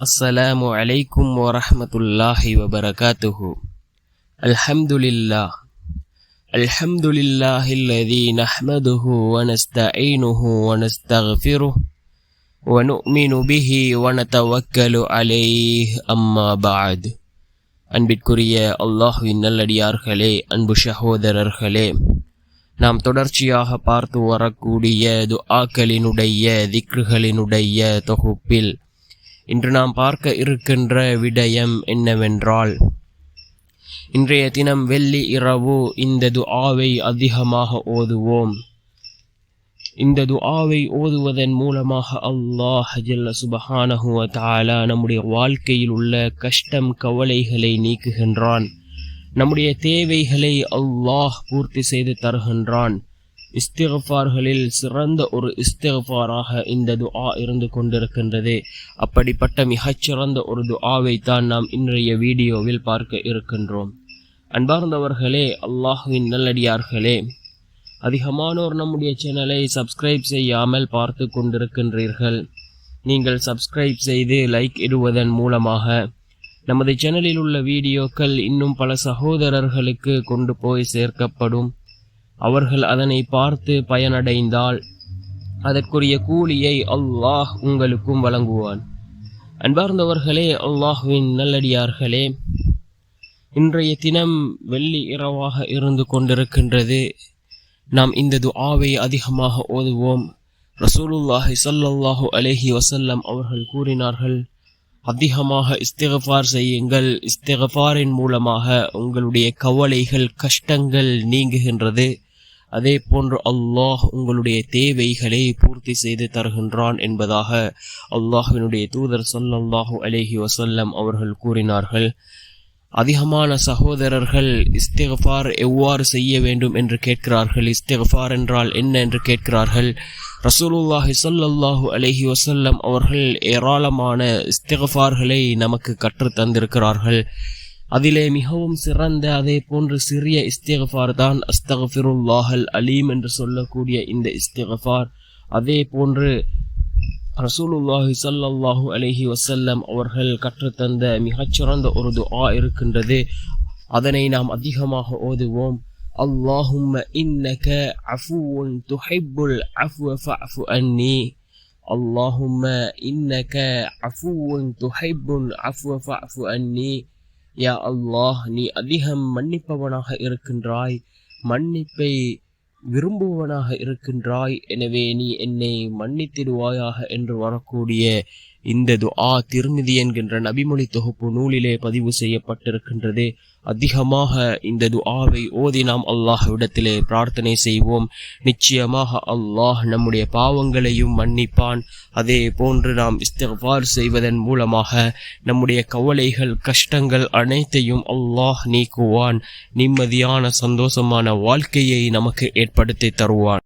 السلام عليكم ورحمة الله وبركاته. الحمد لله الذي نحمده ونستعينه ونستغفره ونؤمن به ونتوكل عليه أما بعد. அன்பிற்குரிய அல்லாஹ்வின் நல்லடியார்களே, அன்பு சகோதரர்களே, நாம் தொடர்ச்சியாக பார்த்து வரக்கூடிய துஆக்களினுடைய திக்ருகளினுடைய தொகுப்பில் இன்று நாம் பார்க்க இருக்கின்ற விடயம் என்னவென்றால், இன்றைய தினம் வெள்ளி இரவு இந்த துஆவை அதிகமாக ஓதுவோம். இந்த துஆவை ஓதுவதன் மூலமாக அல்லாஹ் ஜல்ல சுப்ஹானஹு வ தஆலா நம்முடைய வாழ்க்கையில் உள்ள கஷ்டம் கவலைகளை நீக்குகின்றான். நம்முடைய தேவைகளை அல்லாஹ் பூர்த்தி செய்து தருகின்றான். இஸ்திக்ஃபார்களில் சிறந்த ஒரு இஸ்திக்ஃபாராக இந்த துஆ இருந்து கொண்டிருக்கின்றது. அப்படிப்பட்ட மிகச்சிறந்த ஒரு துஆவை தான் நாம் இன்றைய வீடியோவில் பார்க்க இருக்கின்றோம். அன்பார்ந்தவர்களே, அல்லாஹ்வின் நல்லடியார்களே, அதிகமானோர் நம்முடைய சேனலை சப்ஸ்கிரைப் செய்யாமல் பார்த்து கொண்டிருக்கின்றீர்கள். நீங்கள் சப்ஸ்கிரைப் செய்து லைக் இடுவதன் மூலமாக நமது சேனலில் உள்ள வீடியோக்கள் இன்னும் பல சகோதரர்களுக்கு கொண்டு போய் சேர்க்கப்படும். அவர்கள் அதனை பார்த்து பயனடைந்தால் அதற்குரிய கூலியை அல்லாஹ் உங்களுக்கும் வழங்குவான். அன்பார்ந்தவர்களே, அல்லாஹ்வின் நல்லடியார்களே, இன்றைய தினம் வெள்ளி இரவாக இருந்து கொண்டிருக்கின்றது. நாம் இந்த துஆவை அதிகமாக ஓதுவோம். ரசூலுல்லாஹி ஸல்லல்லாஹு அலைஹி வஸல்லம் அவர்கள் கூறினார்கள், அதிகமாக இஸ்திக்ஃபார் செய்யுங்கள். இஸ்திக்ஃபாரின் மூலமாக உங்களுடைய கவலைகள் கஷ்டங்கள் நீங்குகின்றது. அதே போன்று அல்லாஹ் உங்களுடைய தேவைகளை பூர்த்தி செய்து தருகின்றான் என்பதாக அல்லாஹ்வினுடைய தூதர் ஸல்லல்லாஹு அலைஹி வஸல்லம் அவர்கள் கூறினார்கள். அதிகமான சகோதரர்கள் இஸ்திக்ஃபார் எவ்வாறு செய்ய வேண்டும் என்று கேட்கிறார்கள். இஸ்திக்ஃபார் என்றால் என்ன என்று கேட்கிறார்கள். ரசூலுல்லாஹி ஸல்லல்லாஹு அலைஹி வஸல்லம் அவர்கள் ஏராளமான இஸ்திக்ஃபார்களை நமக்கு கற்று தந்திருக்கிறார்கள். அதிலே மிகவும் சிறந்த அதே போன்று சிறிய இஸ்திக்ஃபார் தான் அஸ்தக்ஃபிருல்லாஹல் அலீம் என்று சொல்லக்கூடிய இந்த இஸ்திக்ஃபார். அதே போன்று ரசூலுல்லாஹி ஸல்லல்லாஹு அலைஹி வஸல்லம் அவர்கள் கற்றுத்தந்த மிகச்சிறந்த ஒரு துஆ இருக்கின்றது. அதனை நாம் அதிகமாக ஓதுவோம். அல்லாஹும்ம இன்னக அஃபுவுன் துஹிப்புல் அஃப்வ ஃபஅஃபு அன்னி. அல்லாஹும்ம இன்னக அஃபுவுன் துஹிப்புல் அஃப்வ ஃபஅஃபு அன்னி. யா அல்லாஹ், நீ அதிகம் மன்னிப்பவனாக இருக்கின்றாய், மன்னிப்பை விரும்புவனாக இருக்கின்றாய், எனவே நீ என்னை மன்னித்திடுவாயாக என்று வரக்கூடிய இந்த துஆ திர்மிதி என்கின்ற நபிமொழி தொகுப்பு நூலிலே பதிவு செய்யப்பட்டிருக்கின்றது. அதிகமாக இந்த துஆவை ஓதி நாம் அல்லாஹ்விடத்திலே பிரார்த்தனை செய்வோம். நிச்சயமாக அல்லாஹ் நம்முடைய பாவங்களையும் மன்னிப்பான். அதே போன்று நாம் இஸ்திக்ஃபார் செய்வதன் மூலமாக நம்முடைய கவலைகள் கஷ்டங்கள் அனைத்தையும் அல்லாஹ் நீக்குவான். நிம்மதியான சந்தோஷமான வாழ்க்கையை நமக்கு ஏற்படுத்தி தருவான்.